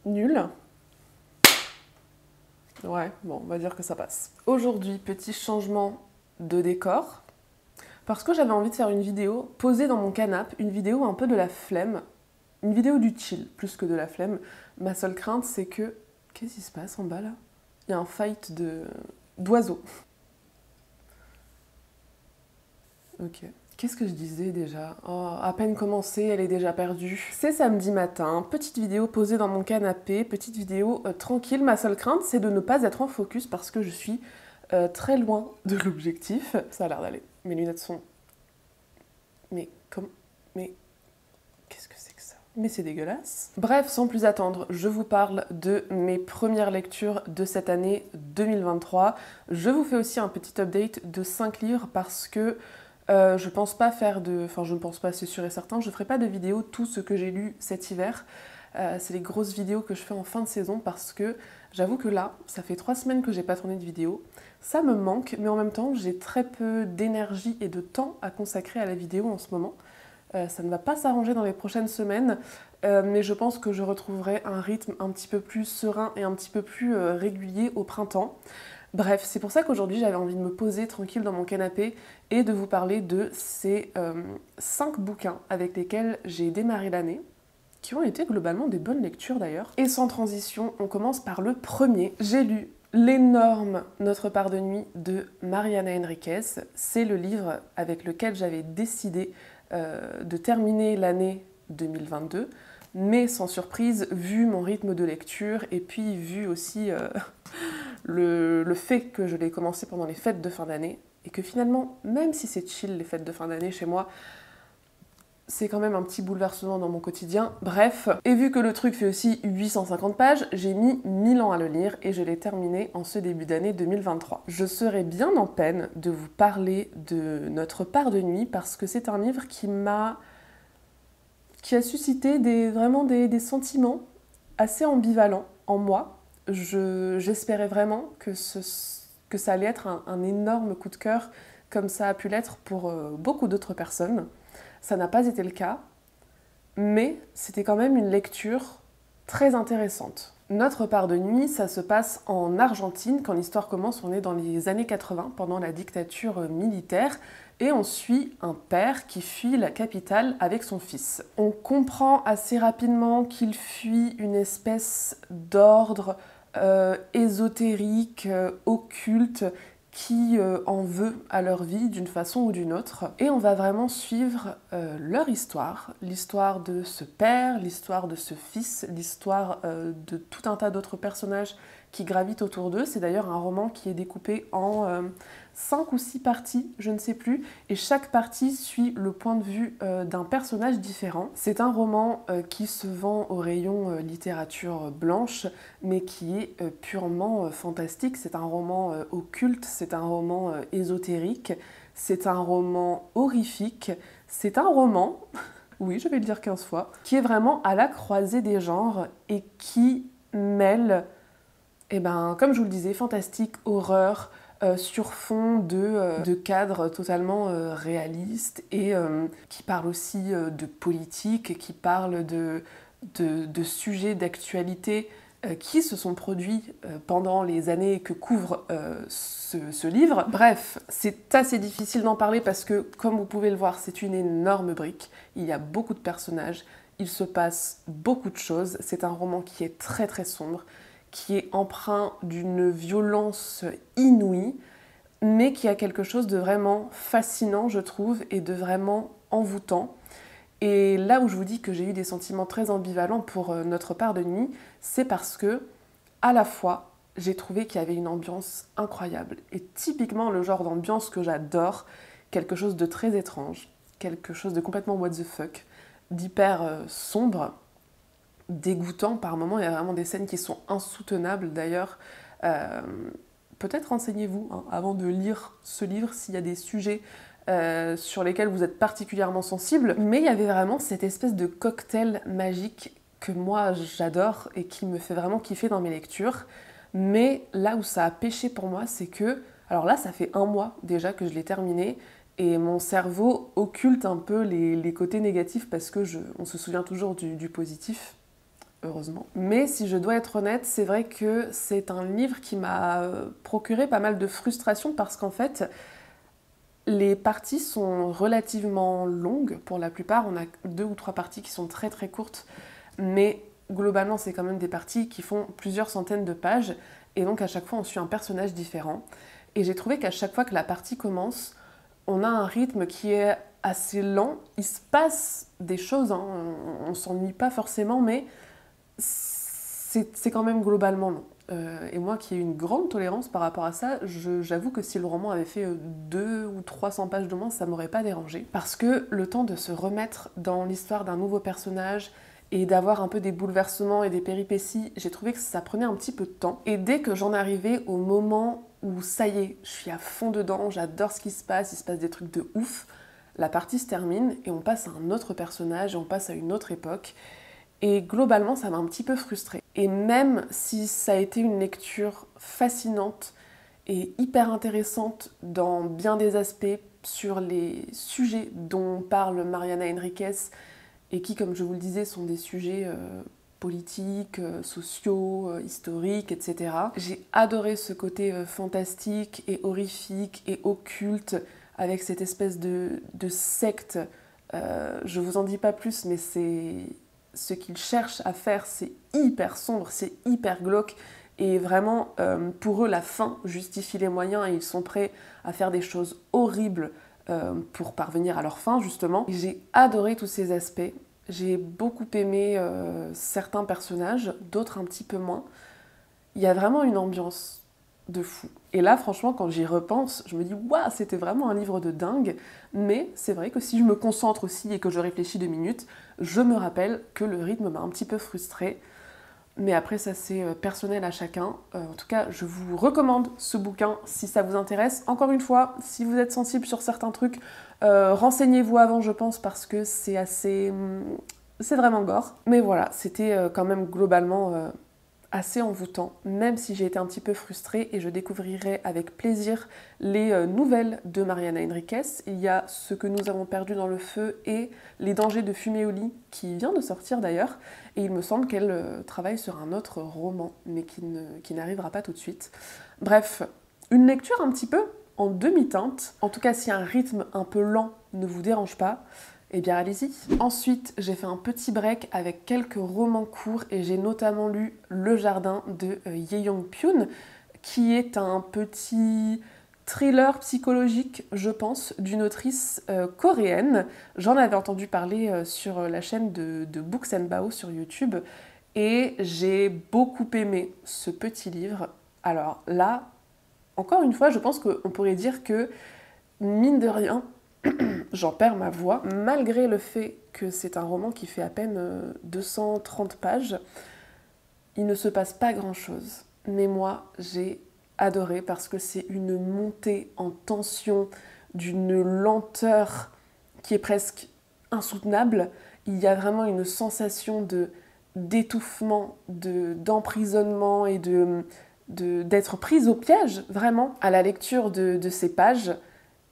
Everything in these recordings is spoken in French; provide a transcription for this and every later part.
Nul. Ouais, bon, on va dire que ça passe. Aujourd'hui, petit changement de décor. Parce que j'avais envie de faire une vidéo posée dans mon canapé, une vidéo un peu de la flemme. Une vidéo du chill, plus que de la flemme. Ma seule crainte, c'est que... Qu'est-ce qui se passe en bas, là? Il y a un fight d'oiseaux. Ok. Qu'est-ce que je disais déjà? Oh, à peine commencée, elle est déjà perdue. C'est samedi matin, petite vidéo posée dans mon canapé, petite vidéo tranquille. Ma seule crainte, c'est de ne pas être en focus parce que je suis très loin de l'objectif. Ça a l'air d'aller. Mes lunettes sont... Mais comment... Mais qu'est-ce que c'est que ça? Mais c'est dégueulasse. Bref, sans plus attendre, je vous parle de mes premières lectures de cette année 2023. Je vous fais aussi un petit update de 5 livres parce que je pense pas faire de... Enfin, je ne pense pas, c'est sûr et certain, je ferai pas de vidéo tout ce que j'ai lu cet hiver. C'est les grosses vidéos que je fais en fin de saison parce que j'avoue que là, ça fait 3 semaines que j'ai pas tourné de vidéo. Ça me manque, mais en même temps, j'ai très peu d'énergie et de temps à consacrer à la vidéo en ce moment. Ça ne va pas s'arranger dans les prochaines semaines, mais je pense que je retrouverai un rythme un petit peu plus serein et un petit peu plus régulier au printemps. Bref, c'est pour ça qu'aujourd'hui j'avais envie de me poser tranquille dans mon canapé et de vous parler de ces 5 bouquins avec lesquels j'ai démarré l'année, qui ont été globalement des bonnes lectures d'ailleurs. Et sans transition, on commence par le premier. J'ai lu l'énorme Notre part de nuit de Mariana Enriquez. C'est le livre avec lequel j'avais décidé de terminer l'année 2022, mais sans surprise, vu mon rythme de lecture et puis vu aussi le fait que je l'ai commencé pendant les fêtes de fin d'année et que finalement, même si c'est chill les fêtes de fin d'année chez moi, c'est quand même un petit bouleversement dans mon quotidien. Bref, et vu que le truc fait aussi 850 pages, j'ai mis 1000 ans à le lire et je l'ai terminé en ce début d'année 2023. Je serais bien en peine de vous parler de Notre part de nuit parce que c'est un livre qui a suscité vraiment des sentiments assez ambivalents en moi. J'espérais vraiment que ça allait être un énorme coup de cœur comme ça a pu l'être pour beaucoup d'autres personnes. Ça n'a pas été le cas, mais c'était quand même une lecture très intéressante. Notre part de nuit, ça se passe en Argentine. Quand l'histoire commence, on est dans les années 80, pendant la dictature militaire, et on suit un père qui fuit la capitale avec son fils. On comprend assez rapidement qu'il fuit une espèce d'ordre ésotérique, occulte, qui en veut à leur vie d'une façon ou d'une autre. Et on va vraiment suivre leur histoire, l'histoire de ce père, l'histoire de ce fils, l'histoire de tout un tas d'autres personnages qui gravitent autour d'eux. C'est d'ailleurs un roman qui est découpé en 5 ou 6 parties, je ne sais plus, et chaque partie suit le point de vue d'un personnage différent. C'est un roman qui se vend au rayon littérature blanche, mais qui est purement fantastique. C'est un roman occulte, c'est un roman ésotérique, c'est un roman horrifique, c'est un roman, oui je vais le dire 15 fois, qui est vraiment à la croisée des genres et qui mêle, comme je vous le disais, fantastique, horreur, sur fond de cadres totalement réalistes et qui parle aussi de politique, qui parle de sujets d'actualité qui se sont produits pendant les années que couvre ce livre. Bref, c'est assez difficile d'en parler parce que, comme vous pouvez le voir, c'est une énorme brique. Il y a beaucoup de personnages, il se passe beaucoup de choses. C'est un roman qui est très très sombre, qui est empreint d'une violence inouïe, mais qui a quelque chose de vraiment fascinant, je trouve, et de vraiment envoûtant. Et là où je vous dis que j'ai eu des sentiments très ambivalents pour Notre part de nuit, c'est parce que, à la fois, j'ai trouvé qu'il y avait une ambiance incroyable. Et typiquement le genre d'ambiance que j'adore, quelque chose de très étrange, quelque chose de complètement what the fuck, d'hyper sombre, dégoûtant par moments. Il y a vraiment des scènes qui sont insoutenables d'ailleurs. Peut-être renseignez-vous avant de lire ce livre s'il y a des sujets sur lesquels vous êtes particulièrement sensible, mais il y avait vraiment cette espèce de cocktail magique que moi j'adore et qui me fait vraiment kiffer dans mes lectures. Mais là où ça a pêché pour moi, c'est que, alors là ça fait 1 mois déjà que je l'ai terminé, et mon cerveau occulte un peu les côtés négatifs parce que on se souvient toujours du positif. heureusement. Mais si je dois être honnête, c'est vrai que c'est un livre qui m'a procuré pas mal de frustration parce qu'en fait, les parties sont relativement longues pour la plupart. On a 2 ou 3 parties qui sont très très courtes, mais globalement, c'est quand même des parties qui font plusieurs centaines de pages. Et donc à chaque fois, on suit un personnage différent. Et j'ai trouvé qu'à chaque fois que la partie commence, on a un rythme qui est assez lent. Il se passe des choses, hein. On s'ennuie pas forcément, mais c'est quand même globalement long. Et moi qui ai une grande tolérance par rapport à ça, j'avoue que si le roman avait fait 200 ou 300 pages de moins, ça m'aurait pas dérangé. Parce que le temps de se remettre dans l'histoire d'un nouveau personnage et d'avoir un peu des bouleversements et des péripéties, j'ai trouvé que ça prenait un petit peu de temps. Et dès que j'en arrivais au moment où ça y est, je suis à fond dedans, j'adore ce qui se passe, il se passe des trucs de ouf, la partie se termine et on passe à un autre personnage et on passe à une autre époque. Et globalement, ça m'a un petit peu frustrée. Et même si ça a été une lecture fascinante et hyper intéressante dans bien des aspects sur les sujets dont parle Mariana Enríquez et qui, comme je vous le disais, sont des sujets politiques, sociaux, historiques, etc. J'ai adoré ce côté fantastique et horrifique et occulte avec cette espèce de secte. Je vous en dis pas plus, mais c'est... Ce qu'ils cherchent à faire, c'est hyper sombre, c'est hyper glauque. Et vraiment, pour eux, la fin justifie les moyens et ils sont prêts à faire des choses horribles pour parvenir à leur fin, justement. J'ai adoré tous ces aspects. J'ai beaucoup aimé certains personnages, d'autres un petit peu moins. Il y a vraiment une ambiance de fou. Et là, franchement, quand j'y repense, je me dis « Waouh, c'était vraiment un livre de dingue !» Mais c'est vrai que si je me concentre aussi et que je réfléchis 2 minutes, je me rappelle que le rythme m'a un petit peu frustrée. Mais après, ça c'est personnel à chacun. En tout cas, je vous recommande ce bouquin si ça vous intéresse. Encore une fois, si vous êtes sensible sur certains trucs, renseignez-vous avant, je pense, parce que c'est assez... c'est vraiment gore. Mais voilà, c'était quand même globalement... assez envoûtant, même si j'ai été un petit peu frustrée, et je découvrirai avec plaisir les nouvelles de Mariana Enríquez. Il y a Ce que nous avons perdu dans le feu et Les dangers de fumer au lit, qui vient de sortir d'ailleurs, et il me semble qu'elle travaille sur un autre roman, mais qui n'arrivera pas tout de suite. Bref, une lecture un petit peu en demi-teinte. En tout cas, si un rythme un peu lent ne vous dérange pas, eh bien allez-y. Ensuite, j'ai fait un petit break avec quelques romans courts et j'ai notamment lu Le Jardin de Ye Yong-pyun, qui est un petit thriller psychologique, je pense, d'une autrice coréenne. J'en avais entendu parler sur la chaîne de Books and Bao sur YouTube et j'ai beaucoup aimé ce petit livre. Alors là, encore une fois, je pense qu'on pourrait dire que, mine de rien, j'en perds ma voix, malgré le fait que c'est un roman qui fait à peine 230 pages, il ne se passe pas grand-chose. Mais moi, j'ai adoré parce que c'est une montée en tension, d'une lenteur qui est presque insoutenable. Il y a vraiment une sensation d'étouffement, d'emprisonnement et d'être prise au piège, vraiment, à la lecture de ces pages.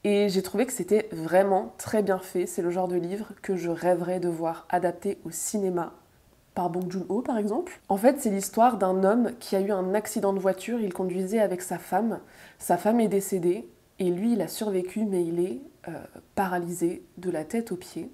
Et j'ai trouvé que c'était vraiment très bien fait. C'est le genre de livre que je rêverais de voir adapté au cinéma par Bong Joon-ho, par exemple. En fait, c'est l'histoire d'un homme qui a eu un accident de voiture. Il conduisait avec sa femme. Sa femme est décédée et lui, il a survécu, mais il est paralysé de la tête aux pieds.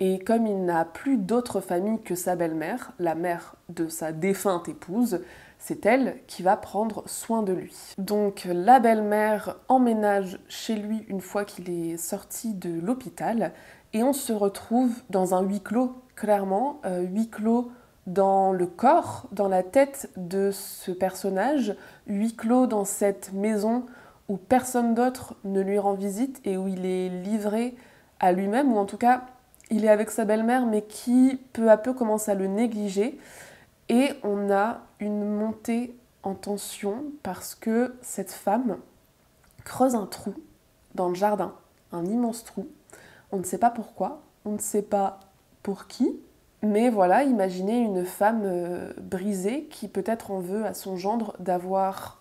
Et comme il n'a plus d'autre famille que sa belle-mère, la mère de sa défunte épouse, c'est elle qui va prendre soin de lui. Donc la belle-mère emménage chez lui une fois qu'il est sorti de l'hôpital et on se retrouve dans un huis clos, clairement, huis clos dans le corps, dans la tête de ce personnage, huis clos dans cette maison où personne d'autre ne lui rend visite et où il est livré à lui-même, ou en tout cas il est avec sa belle-mère mais qui peu à peu commence à le négliger. Et on a une montée en tension parce que cette femme creuse un trou dans le jardin, un immense trou. On ne sait pas pourquoi, on ne sait pas pour qui, mais voilà, imaginez une femme brisée qui peut-être en veut à son gendre d'avoir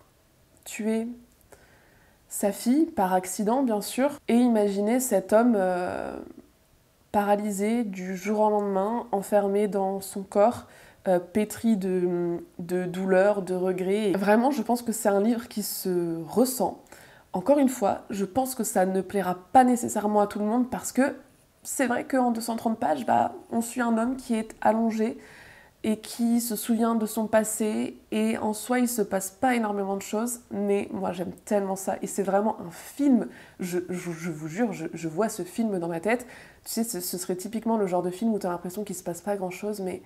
tué sa fille, par accident bien sûr, et imaginez cet homme paralysé du jour au lendemain, enfermé dans son corps, pétri de douleur, de regrets. Et vraiment, je pense que c'est un livre qui se ressent. Encore une fois, je pense que ça ne plaira pas nécessairement à tout le monde parce que c'est vrai qu'en 230 pages, on suit un homme qui est allongé et qui se souvient de son passé, et en soi il se passe pas énormément de choses, mais moi j'aime tellement ça, et c'est vraiment un film, je vous jure, je vois ce film dans ma tête, tu sais, ce serait typiquement le genre de film où tu as l'impression qu'il se passe pas grand chose, mais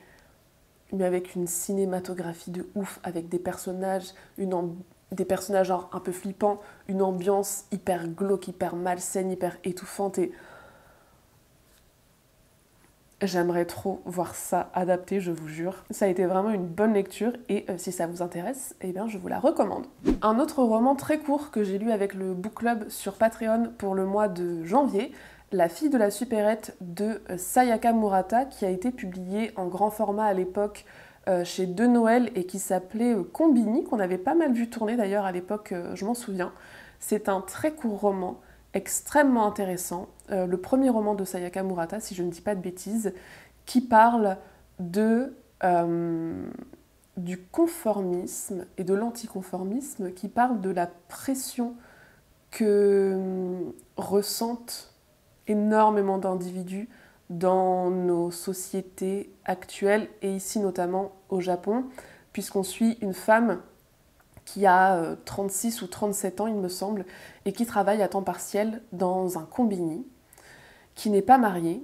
avec une cinématographie de ouf, avec des personnages, des personnages genre un peu flippants, une ambiance hyper glauque, hyper malsaine, hyper étouffante, et j'aimerais trop voir ça adapté, je vous jure. Ça a été vraiment une bonne lecture et si ça vous intéresse, eh bien je vous la recommande. Un autre roman très court que j'ai lu avec le book club sur Patreon pour le mois de janvier, La fille de la supérette de Sayaka Murata, qui a été publié en grand format à l'époque chez De Noël et qui s'appelait Combini, qu'on avait pas mal vu tourner d'ailleurs à l'époque, je m'en souviens. C'est un très court roman, extrêmement intéressant, le premier roman de Sayaka Murata, si je ne dis pas de bêtises, qui parle du conformisme et de l'anticonformisme, qui parle de la pression que ressentent énormément d'individus dans nos sociétés actuelles, et ici notamment au Japon, puisqu'on suit une femme qui a 36 ou 37 ans, il me semble, et qui travaille à temps partiel dans un combini, qui n'est pas mariée,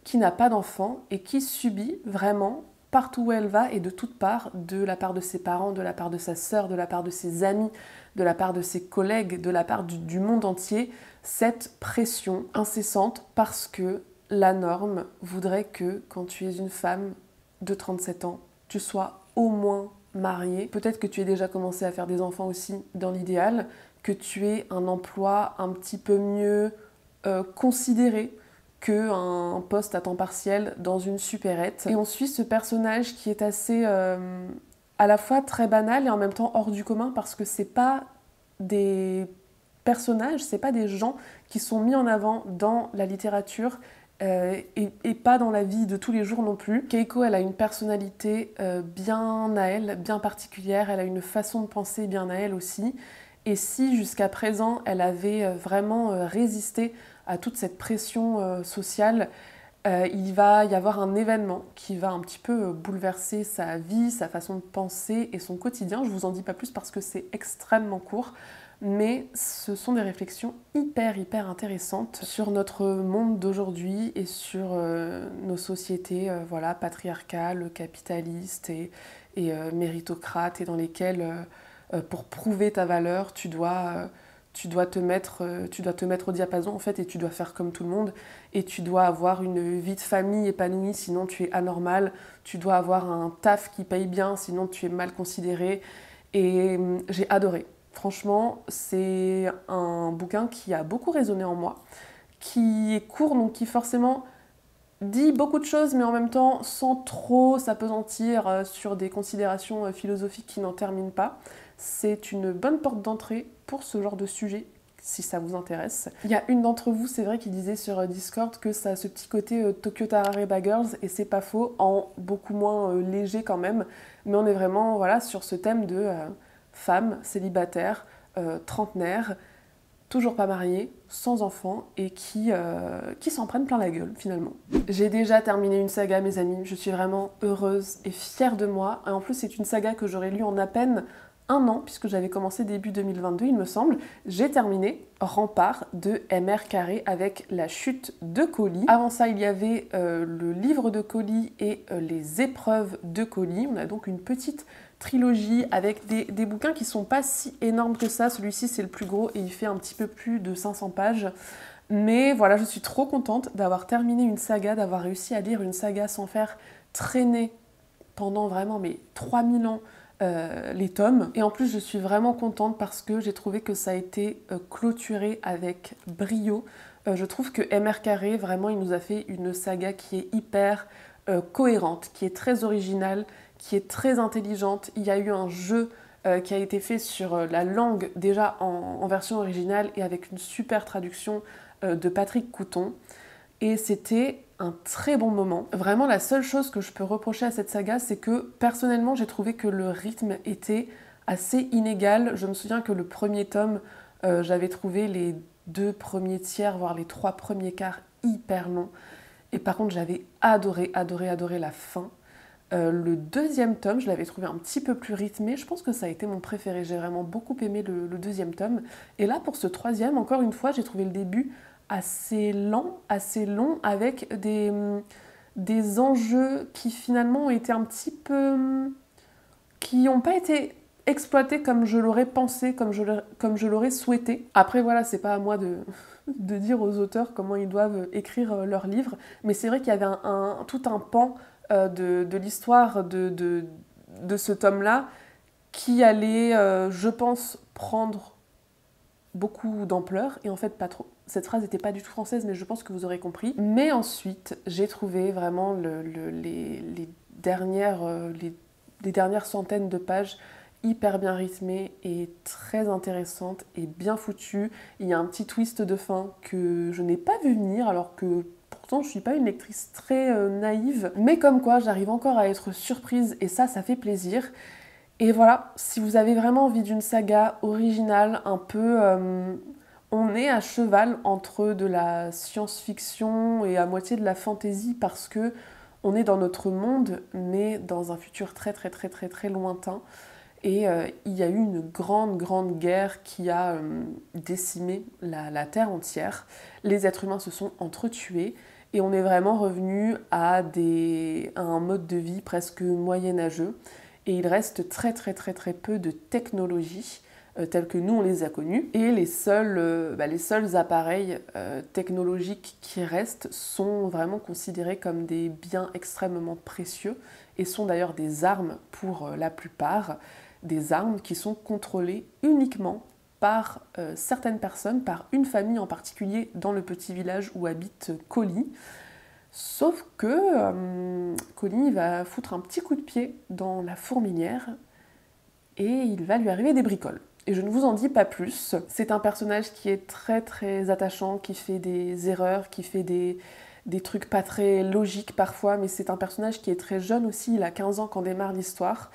qui n'a pas d'enfant, et qui subit vraiment, partout où elle va et de toutes parts, de la part de ses parents, de la part de sa sœur, de la part de ses amis, de la part de ses collègues, de la part du monde entier, cette pression incessante parce que la norme voudrait que quand tu es une femme de 37 ans, tu sois au moins mariée. Peut-être que tu aies déjà commencé à faire des enfants aussi dans l'idéal, que tu aies un emploi un petit peu mieux considéré qu'un poste à temps partiel dans une supérette. Et on suit ce personnage qui est assez à la fois très banal et en même temps hors du commun, parce que c'est pas des personnages, c'est pas des gens qui sont mis en avant dans la littérature et pas dans la vie de tous les jours non plus. Keiko, elle a une personnalité bien à elle, bien particulière, elle a une façon de penser bien à elle aussi. Et si jusqu'à présent, elle avait vraiment résisté à toute cette pression sociale, il va y avoir un événement qui va un petit peu bouleverser sa vie, sa façon de penser et son quotidien. Je vous en dis pas plus parce que c'est extrêmement court, mais ce sont des réflexions hyper intéressantes sur notre monde d'aujourd'hui et sur nos sociétés voilà, patriarcales, capitalistes et méritocrates, et dans lesquelles pour prouver ta valeur, tu dois te mettre au diapason en fait, et tu dois faire comme tout le monde, et tu dois avoir une vie de famille épanouie, sinon tu es anormal, tu dois avoir un taf qui paye bien, sinon tu es mal considéré. Et j'ai adoré. Franchement, c'est un bouquin qui a beaucoup résonné en moi, qui est court, donc qui forcément dit beaucoup de choses, mais en même temps sans trop s'apesantir sur des considérations philosophiques qui n'en terminent pas. C'est une bonne porte d'entrée pour ce genre de sujet, si ça vous intéresse. Il y a une d'entre vous, c'est vrai, qui disait sur Discord que ça a ce petit côté Tokyo Tarareba Girls, et c'est pas faux, en beaucoup moins léger quand même, mais on est vraiment voilà, sur ce thème de femme célibataire, trentenaire, toujours pas mariée, sans enfant, et qui s'en prennent plein la gueule finalement. J'ai déjà terminé une saga, mes amis, je suis vraiment heureuse et fière de moi, et en plus c'est une saga que j'aurais lue en à peine un an, puisque j'avais commencé début 2022 il me semble. J'ai terminé Rempart de M.R. Carré avec La chute de Colis. Avant ça il y avait le livre de Colis et les épreuves de Colis. On a donc une petite trilogie avec des bouquins qui sont pas si énormes que ça. Celui-ci c'est le plus gros et il fait un petit peu plus de 500 pages. Mais voilà, je suis trop contente d'avoir terminé une saga, d'avoir réussi à lire une saga sans faire traîner pendant vraiment 3000 ans les tomes. Et en plus je suis vraiment contente parce que j'ai trouvé que ça a été clôturé avec brio. Je trouve que M.R. Carré, vraiment il nous a fait une saga qui est hyper cohérente, qui est très originale, qui est très intelligente. Il y a eu un jeu qui a été fait sur la langue déjà en version originale et avec une super traduction de Patrick Couton. Et c'était un très bon moment. Vraiment, la seule chose que je peux reprocher à cette saga, c'est que personnellement, j'ai trouvé que le rythme était assez inégal. Je me souviens que le premier tome, j'avais trouvé les 2 premiers tiers, voire les 3 premiers quarts hyper longs. Et par contre, j'avais adoré la fin. Le deuxième tome, je l'avais trouvé un petit peu plus rythmé. Je pense que ça a été mon préféré. J'ai vraiment beaucoup aimé le deuxième tome. Et là, pour ce troisième, encore une fois, j'ai trouvé le début assez lent, assez long, avec des enjeux qui finalement ont été un petit peu... qui n'ont pas été exploités comme je l'aurais pensé, comme je l'aurais souhaité. Après voilà, c'est pas à moi de dire aux auteurs comment ils doivent écrire leurs livres, mais c'est vrai qu'il y avait tout un pan de l'histoire de ce tome-là qui allait, je pense, prendre beaucoup d'ampleur, et en fait pas trop. Cette phrase n'était pas du tout française, mais je pense que vous aurez compris. Mais ensuite, j'ai trouvé vraiment les dernières centaines de pages hyper bien rythmées et très intéressantes et bien foutues. Il y a un petit twist de fin que je n'ai pas vu venir, alors que pourtant je suis pas une lectrice très naïve. Mais comme quoi, j'arrive encore à être surprise, et ça fait plaisir. Et voilà, si vous avez vraiment envie d'une saga originale, un peu... on est à cheval entre de la science-fiction et à moitié de la fantasy, parce que on est dans notre monde, mais dans un futur très très très très très lointain. Et il y a eu une grande guerre qui a décimé la Terre entière. Les êtres humains se sont entretués, et on est vraiment revenu à un mode de vie presque moyenâgeux. Et il reste très peu de technologies telles que nous on les a connues. Et les seuls appareils technologiques qui restent sont vraiment considérés comme des biens extrêmement précieux, et sont d'ailleurs des armes pour la plupart, des armes qui sont contrôlées uniquement par certaines personnes, par une famille en particulier dans le petit village où habite Collie. Sauf que Collie va foutre un petit coup de pied dans la fourmilière et il va lui arriver des bricoles. Et je ne vous en dis pas plus. C'est un personnage qui est très attachant, qui fait des erreurs, qui fait des trucs pas très logiques parfois, mais c'est un personnage qui est très jeune aussi, il a 15 ans quand démarre l'histoire.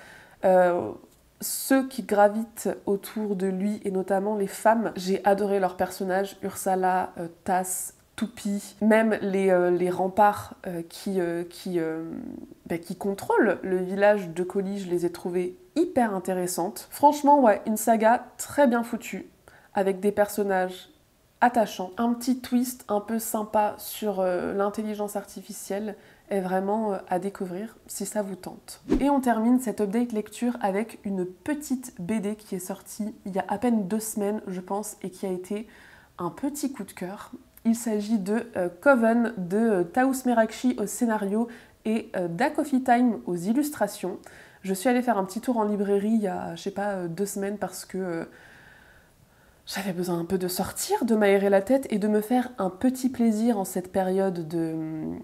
Ceux qui gravitent autour de lui, et notamment les femmes, j'ai adoré leurs personnages, Ursula, Tass, Toupie, même les remparts qui contrôlent le village de Collie, je les ai trouvées hyper intéressantes. Franchement, ouais, une saga très bien foutue, avec des personnages attachants, un petit twist un peu sympa sur l'intelligence artificielle, est vraiment à découvrir si ça vous tente. Et on termine cette update lecture avec une petite BD qui est sortie il y a à peine 2 semaines, je pense, et qui a été un petit coup de cœur. Il s'agit de Coven de Taous Merakchi au scénario et d'Acoffee Time aux illustrations. Je suis allée faire un petit tour en librairie il y a, je sais pas, 2 semaines parce que j'avais besoin un peu de sortir, de m'aérer la tête et de me faire un petit plaisir en cette période de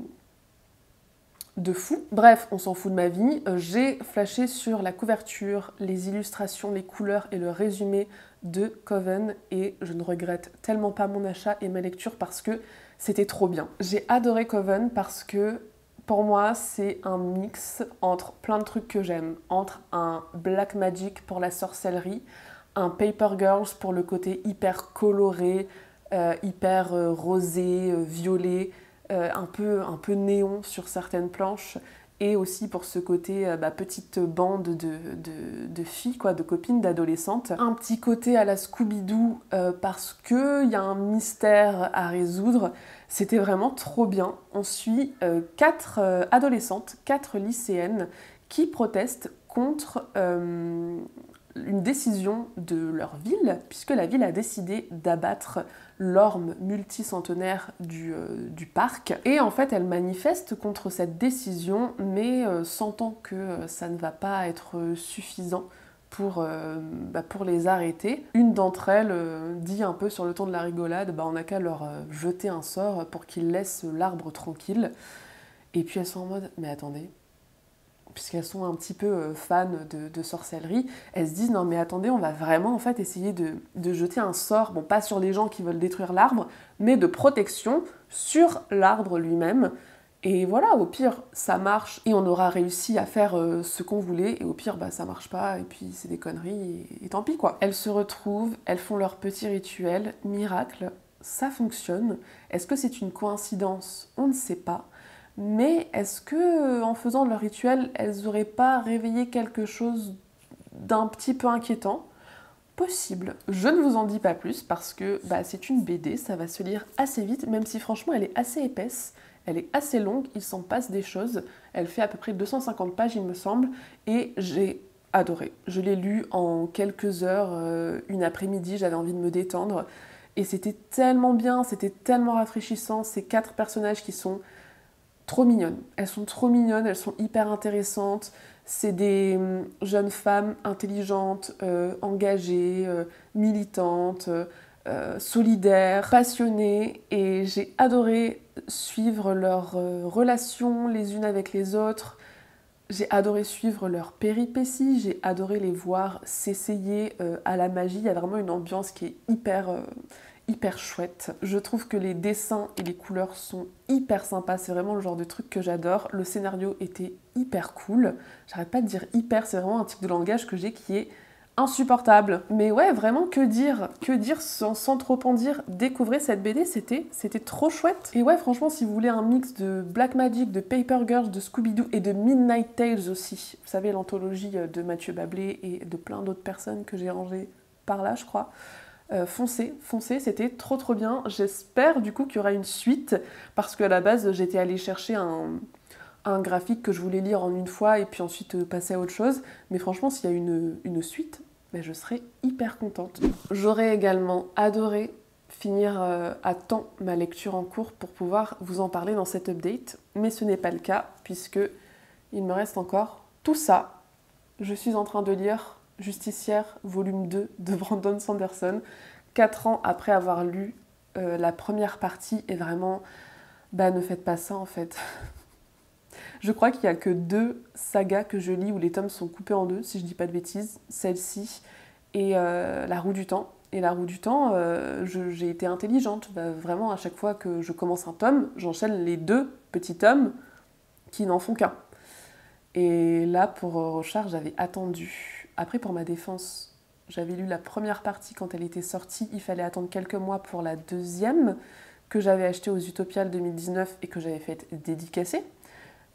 fou. Bref, on s'en fout de ma vie. J'ai flashé sur la couverture, les illustrations, les couleurs et le résumé de Coven, et je ne regrette tellement pas mon achat et ma lecture parce que c'était trop bien. J'ai adoré Coven parce que pour moi c'est un mix entre plein de trucs que j'aime, entre un Black Magic pour la sorcellerie, un Paper Girls pour le côté hyper coloré, hyper rosé, violet, un peu néon sur certaines planches, et aussi pour ce côté petite bande de filles, quoi, de copines, d'adolescentes. Un petit côté à la Scooby-Doo parce qu'il y a un mystère à résoudre. C'était vraiment trop bien. On suit 4 adolescentes, 4 lycéennes qui protestent contre une décision de leur ville, puisque la ville a décidé d'abattre l'orme multicentenaire du parc. Et en fait, elles manifestent contre cette décision, mais sentant que ça ne va pas être suffisant pour les arrêter. Une d'entre elles dit un peu sur le ton de la rigolade, on n'a qu'à leur jeter un sort pour qu'ils laissent l'arbre tranquille. Et puis elles sont en mode, mais attendez, puisqu'elles sont un petit peu fans de sorcellerie, elles se disent non mais attendez, on va vraiment en fait essayer de jeter un sort, bon pas sur les gens qui veulent détruire l'arbre, mais de protection sur l'arbre lui-même. Et voilà, au pire, ça marche et on aura réussi à faire ce qu'on voulait. Et au pire, bah, ça marche pas et puis c'est des conneries et tant pis quoi. Elles se retrouvent, elles font leur petit rituel, miracle, ça fonctionne. Est-ce que c'est une coïncidence? On ne sait pas. Mais est-ce que en faisant leur rituel, elles n'auraient pas réveillé quelque chose d'un petit peu inquiétant? Possible. Je ne vous en dis pas plus parce que bah, c'est une BD, ça va se lire assez vite, même si franchement elle est assez épaisse. Elle est assez longue, il s'en passe des choses. Elle fait à peu près 250 pages, il me semble, et j'ai adoré. Je l'ai lu en quelques heures, une après-midi, j'avais envie de me détendre. Et c'était tellement bien, c'était tellement rafraîchissant. Ces 4 personnages qui sont trop mignonnes. Elles sont trop mignonnes, elles sont hyper intéressantes. C'est des jeunes femmes intelligentes, engagées, militantes, solidaires, passionnées. Et j'ai adoré suivre leurs relations les unes avec les autres. J'ai adoré suivre leurs péripéties. J'ai adoré les voir s'essayer à la magie. Il y a vraiment une ambiance qui est hyper chouette. Je trouve que les dessins et les couleurs sont hyper sympas, c'est vraiment le genre de truc que j'adore. Le scénario était hyper cool. J'arrête pas de dire hyper, c'est vraiment un type de langage que j'ai qui est insupportable. Mais ouais, vraiment, que dire sans trop en dire. Découvrez cette BD, c'était trop chouette. Et ouais, franchement, si vous voulez un mix de Black Magic, de Paper Girls, de Scooby-Doo et de Midnight Tales aussi, vous savez, l'anthologie de Mathieu Bablé et de plein d'autres personnes que j'ai rangées par là, je crois. Foncez, c'était trop bien. J'espère du coup qu'il y aura une suite, parce qu'à la base j'étais allée chercher un graphique que je voulais lire en une fois et puis ensuite passer à autre chose. Mais franchement, s'il y a une suite, ben, je serais hyper contente. J'aurais également adoré finir à temps ma lecture en cours pour pouvoir vous en parler dans cet update, mais ce n'est pas le cas puisque il me reste encore tout ça. Je suis en train de lire Justicière, volume 2 de Brandon Sanderson, 4 ans après avoir lu la première partie, et vraiment, bah ne faites pas ça en fait. Je crois qu'il n'y a que 2 sagas que je lis où les tomes sont coupés en 2, si je dis pas de bêtises, celle-ci et La Roue du Temps. Et La Roue du Temps, j'ai été intelligente, bah, vraiment à chaque fois que je commence un tome, j'enchaîne les 2 petits tomes qui n'en font qu'un. Et là, pour Rochard, j'avais attendu. Après, pour ma défense, j'avais lu la première partie quand elle était sortie. Il fallait attendre quelques mois pour la deuxième, que j'avais achetée aux Utopiales 2019 et que j'avais faite dédicacer.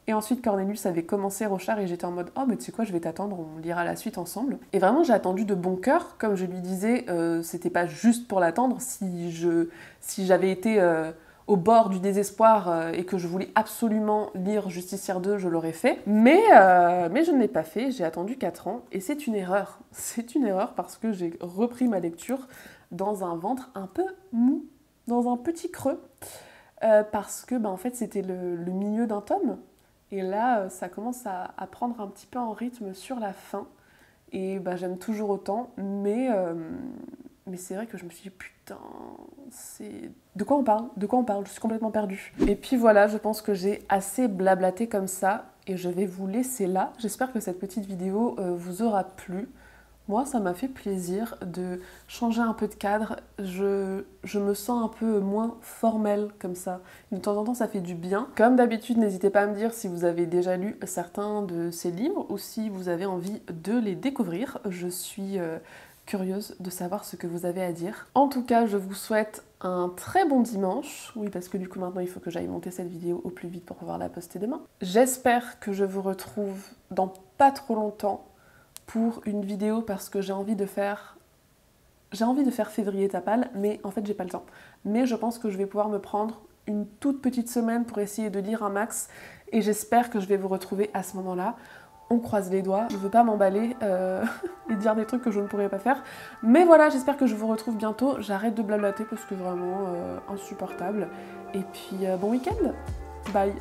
Et ensuite, Cornelius avait commencé Rochard et j'étais en mode « Oh, mais tu sais quoi, je vais t'attendre, on lira la suite ensemble. » Et vraiment, j'ai attendu de bon cœur. Comme je lui disais, c'était pas juste pour l'attendre. Si j'avais été au bord du désespoir et que je voulais absolument lire Justicière 2, je l'aurais fait. Mais je ne l'ai pas fait, j'ai attendu 4 ans et c'est une erreur. C'est une erreur parce que j'ai repris ma lecture dans un ventre un peu mou, dans un petit creux, parce que en fait c'était le milieu d'un tome. Et là, ça commence à prendre un petit peu en rythme sur la fin. Et j'aime toujours autant, mais c'est vrai que je me suis dit, putain, c'est... De quoi on parle? Je suis complètement perdue. Et puis voilà, je pense que j'ai assez blablaté comme ça, et je vais vous laisser là. J'espère que cette petite vidéo vous aura plu. Moi, ça m'a fait plaisir de changer un peu de cadre. Je me sens un peu moins formelle comme ça. De temps en temps, ça fait du bien. Comme d'habitude, n'hésitez pas à me dire si vous avez déjà lu certains de ces livres ou si vous avez envie de les découvrir. Je suis curieuse de savoir ce que vous avez à dire. En tout cas, je vous souhaite un très bon dimanche. Oui, parce que du coup, maintenant, il faut que j'aille monter cette vidéo au plus vite pour pouvoir la poster demain. J'espère que je vous retrouve dans pas trop longtemps pour une vidéo parce que j'ai envie de faire février tapal, mais en fait j'ai pas le temps. Mais je pense que je vais pouvoir me prendre une toute petite semaine pour essayer de lire un max et j'espère que je vais vous retrouver à ce moment-là. On croise les doigts, je veux pas m'emballer et dire des trucs que je ne pourrais pas faire. Mais voilà, j'espère que je vous retrouve bientôt. J'arrête de blablater parce que vraiment insupportable. Et puis bon week-end, bye.